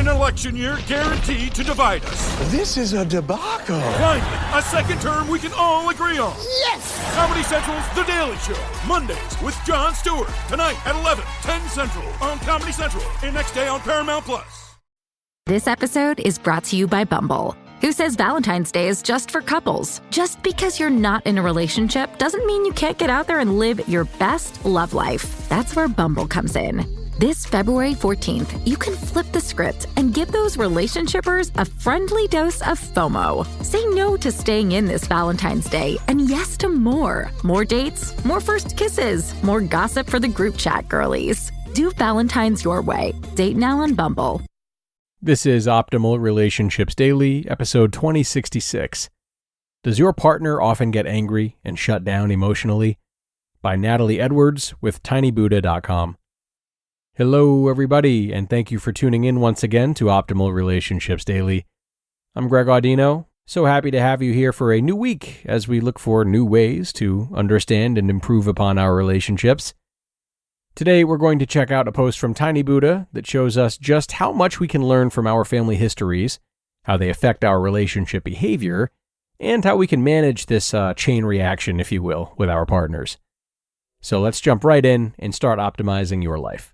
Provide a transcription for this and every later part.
an election year guaranteed to divide us. This is a debacle. Finally, a second term we can all agree on. Yes! Comedy Central's The Daily Show, Mondays with Jon Stewart. Tonight at 11, 10 Central on Comedy Central. And next day on Paramount+. This episode is brought to you by Bumble, who says Valentine's Day is just for couples. Just because you're not in a relationship doesn't mean you can't get out there and live your best love life. That's where Bumble comes in. This February 14th, you can flip the script and give those relationshipers a friendly dose of FOMO. Say no to staying in this Valentine's Day and yes to more. More dates, more first kisses, more gossip for the group chat girlies. Do Valentine's your way. Date now on Bumble. This is Optimal Relationships Daily, episode 2066. Does your partner often get angry and shut down emotionally? By Natalie Edwards with tinybuddha.com. Hello, everybody, and thank you for tuning in once again to Optimal Relationships Daily. I'm Greg Audino, so happy to have you here for a new week as we look for new ways to understand and improve upon our relationships. Today, we're going to check out a post from Tiny Buddha that shows us just how much we can learn from our family histories, how they affect our relationship behavior, and how we can manage this chain reaction, if you will, with our partners. So let's jump right in and start optimizing your life.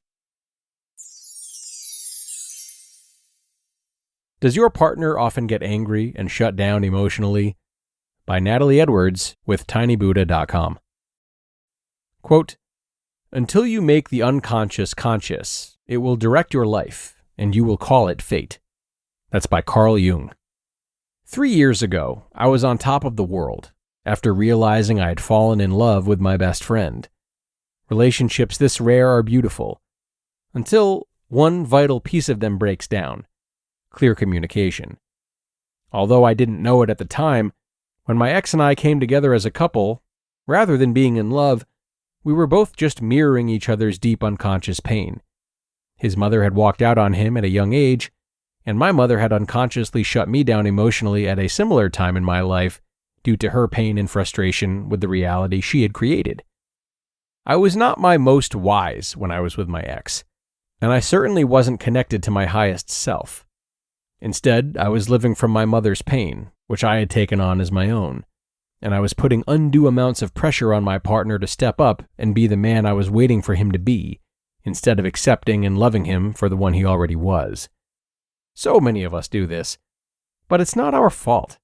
Does your partner often get angry and shut down emotionally? By Natalie Edwards with tinybuddha.com. Quote, "Until you make the unconscious conscious, it will direct your life, and you will call it fate." That's by Carl Jung. 3 years ago, I was on top of the world after realizing I had fallen in love with my best friend. Relationships this rare are beautiful, until one vital piece of them breaks down: clear communication. Although I didn't know it at the time, when my ex and I came together as a couple, rather than being in love, we were both just mirroring each other's deep unconscious pain. His mother had walked out on him at a young age, and my mother had unconsciously shut me down emotionally at a similar time in my life due to her pain and frustration with the reality she had created. I was not my most wise when I was with my ex, and I certainly wasn't connected to my highest self. Instead, I was living from my mother's pain, which I had taken on as my own, and I was putting undue amounts of pressure on my partner to step up and be the man I was waiting for him to be, instead of accepting and loving him for the one he already was. So many of us do this, but it's not our fault.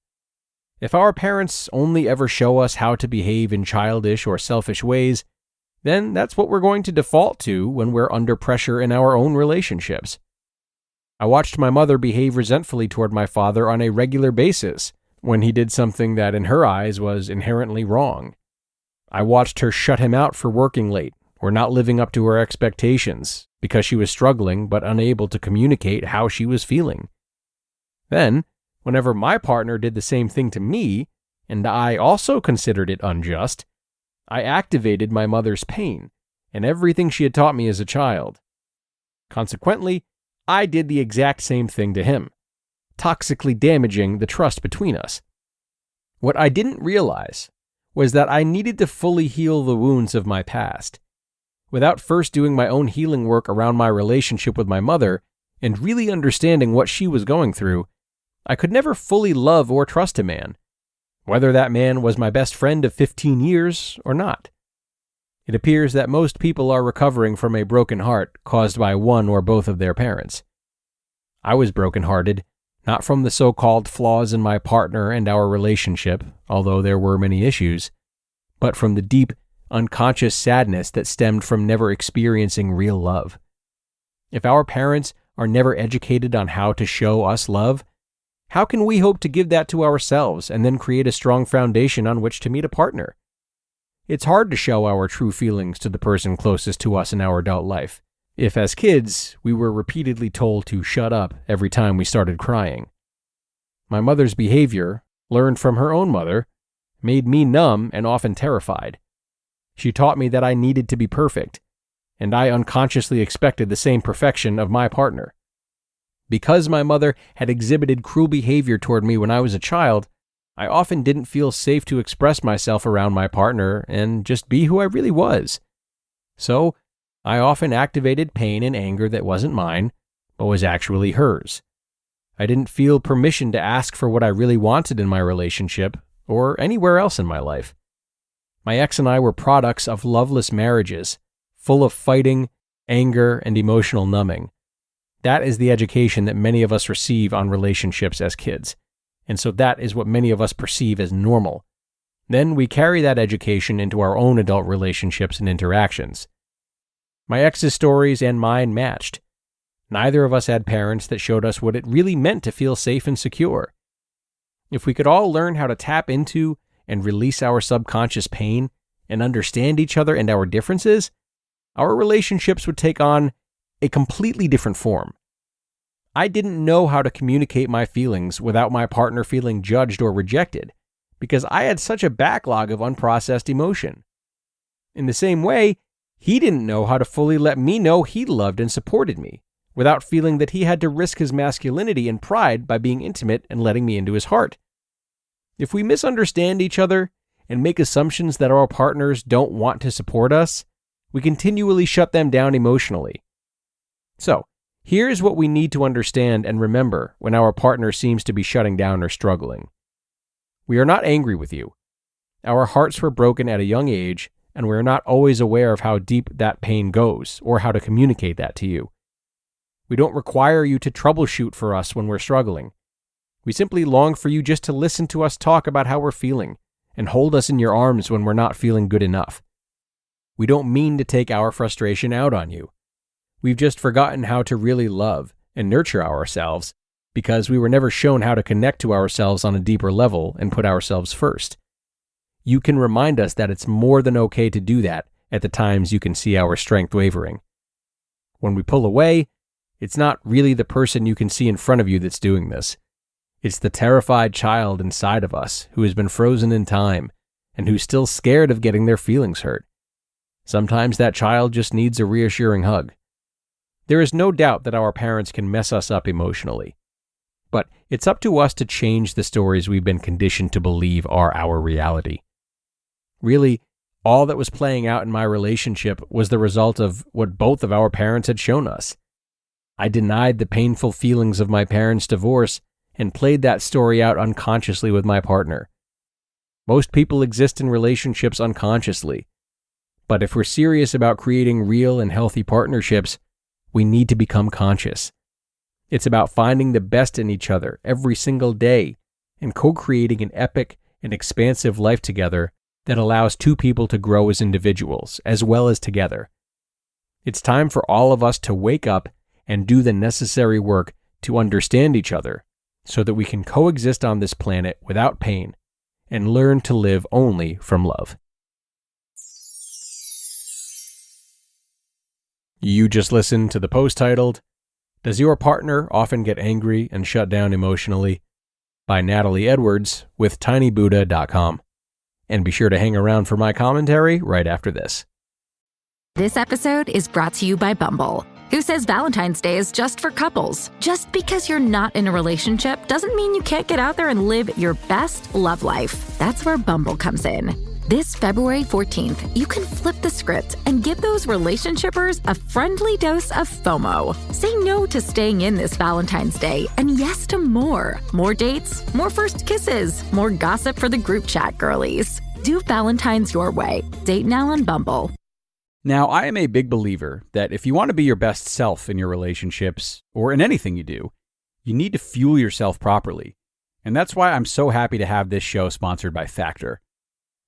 If our parents only ever show us how to behave in childish or selfish ways, then that's what we're going to default to when we're under pressure in our own relationships. I watched my mother behave resentfully toward my father on a regular basis when he did something that in her eyes was inherently wrong. I watched her shut him out for working late or not living up to her expectations because she was struggling but unable to communicate how she was feeling. Then, whenever my partner did the same thing to me, and I also considered it unjust, I activated my mother's pain and everything she had taught me as a child. Consequently, I did the exact same thing to him, toxically damaging the trust between us. What I didn't realize was that I needed to fully heal the wounds of my past. Without first doing my own healing work around my relationship with my mother and really understanding what she was going through, I could never fully love or trust a man, whether that man was my best friend of 15 years or not. It appears that most people are recovering from a broken heart caused by one or both of their parents. I was brokenhearted, not from the so-called flaws in my partner and our relationship, although there were many issues, but from the deep, unconscious sadness that stemmed from never experiencing real love. If our parents are never educated on how to show us love, how can we hope to give that to ourselves and then create a strong foundation on which to meet a partner? It's hard to show our true feelings to the person closest to us in our adult life, if as kids we were repeatedly told to shut up every time we started crying. My mother's behavior, learned from her own mother, made me numb and often terrified. She taught me that I needed to be perfect, and I unconsciously expected the same perfection of my partner. Because my mother had exhibited cruel behavior toward me when I was a child, I often didn't feel safe to express myself around my partner and just be who I really was. So, I often activated pain and anger that wasn't mine, but was actually hers. I didn't feel permission to ask for what I really wanted in my relationship or anywhere else in my life. My ex and I were products of loveless marriages, full of fighting, anger, and emotional numbing. That is the education that many of us receive on relationships as kids, and so that is what many of us perceive as normal. Then we carry that education into our own adult relationships and interactions. My ex's stories and mine matched. Neither of us had parents that showed us what it really meant to feel safe and secure. If we could all learn how to tap into and release our subconscious pain and understand each other and our differences, our relationships would take on a completely different form. I didn't know how to communicate my feelings without my partner feeling judged or rejected, because I had such a backlog of unprocessed emotion. In the same way, he didn't know how to fully let me know he loved and supported me, without feeling that he had to risk his masculinity and pride by being intimate and letting me into his heart. If we misunderstand each other and make assumptions that our partners don't want to support us, we continually shut them down emotionally. So, here's what we need to understand and remember when our partner seems to be shutting down or struggling. We are not angry with you. Our hearts were broken at a young age, and we are not always aware of how deep that pain goes or how to communicate that to you. We don't require you to troubleshoot for us when we're struggling. We simply long for you just to listen to us talk about how we're feeling and hold us in your arms when we're not feeling good enough. We don't mean to take our frustration out on you. We've just forgotten how to really love and nurture ourselves because we were never shown how to connect to ourselves on a deeper level and put ourselves first. You can remind us that it's more than okay to do that at the times you can see our strength wavering. When we pull away, it's not really the person you can see in front of you that's doing this. It's the terrified child inside of us who has been frozen in time and who's still scared of getting their feelings hurt. Sometimes that child just needs a reassuring hug. There is no doubt that our parents can mess us up emotionally, but it's up to us to change the stories we've been conditioned to believe are our reality. Really, all that was playing out in my relationship was the result of what both of our parents had shown us. I denied the painful feelings of my parents' divorce and played that story out unconsciously with my partner. Most people exist in relationships unconsciously, but if we're serious about creating real and healthy partnerships, we need to become conscious. It's about finding the best in each other every single day and co-creating an epic and expansive life together that allows two people to grow as individuals as well as together. It's time for all of us to wake up and do the necessary work to understand each other so that we can coexist on this planet without pain and learn to live only from love. You just listened to the post titled, "Does Your Partner Often Get Angry and Shut Down Emotionally?" by Natalie Edwards with tinybuddha.com. And be sure to hang around for my commentary right after this. This episode is brought to you by Bumble, who says Valentine's Day is just for couples. Just because you're not in a relationship doesn't mean you can't get out there and live your best love life. That's where Bumble comes in. This February 14th, you can flip the script and give those relationshippers a friendly dose of FOMO. Say no to staying in this Valentine's Day and yes to more. More dates, more first kisses, more gossip for the group chat girlies. Do Valentine's your way. Date now on Bumble. Now, I am a big believer that if you want to be your best self in your relationships, or in anything you do, you need to fuel yourself properly. And that's why I'm so happy to have this show sponsored by Factor.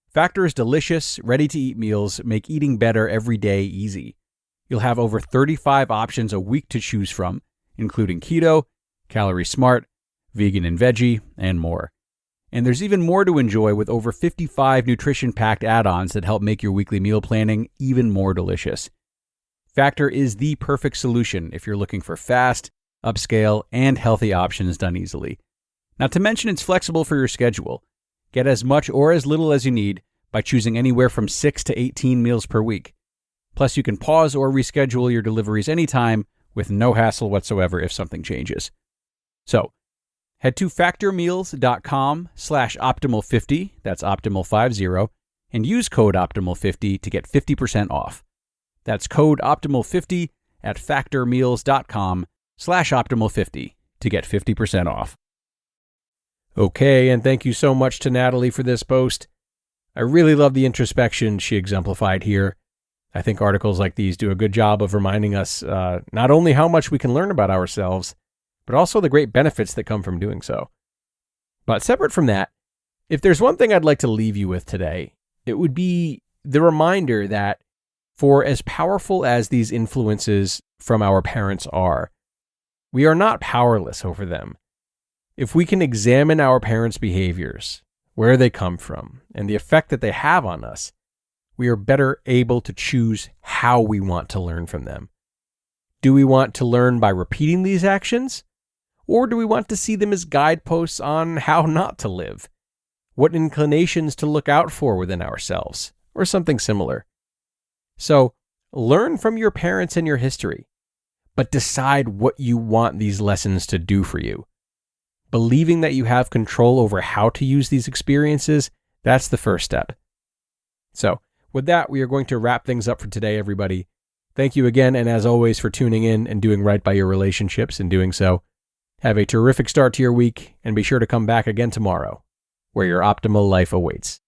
Factor's delicious, ready-to-eat meals make eating better every day easy. You'll have over 35 options a week to choose from, including keto, calorie smart, vegan and veggie, and more. And there's even more to enjoy with over 55 nutrition-packed add-ons that help make your weekly meal planning even more delicious. Factor is the perfect solution if you're looking for fast, upscale, and healthy options done easily. Not to mention it's flexible for your schedule. Get as much or as little as you need by choosing anywhere from 6 to 18 meals per week. Plus, you can pause or reschedule your deliveries anytime with no hassle whatsoever if something changes. So, head to factormeals.com/optimal50, that's optimal50, and use code optimal50 to get 50% off. That's code optimal50 at factormeals.com workbook.com/optimal50 to get 50% off. Okay, and thank you so much to Natalie for this post. I really love the introspection she exemplified here. I think articles like these do a good job of reminding us not only how much we can learn about ourselves, but also the great benefits that come from doing so. But separate from that, if there's one thing I'd like to leave you with today, it would be the reminder that for as powerful as these influences from our parents are, we are not powerless over them. If we can examine our parents' behaviors, where they come from, and the effect that they have on us, we are better able to choose how we want to learn from them. Do we want to learn by repeating these actions? Or do we want to see them as guideposts on how not to live? What inclinations to look out for within ourselves, or something similar? So, learn from your parents and your history, but decide what you want these lessons to do for you. Believing that you have control over how to use these experiences, that's the first step. So, with that, we are going to wrap things up for today, everybody. Thank you again, and as always, for tuning in and doing right by your relationships in doing so. Have a terrific start to your week, and be sure to come back again tomorrow, where your optimal life awaits.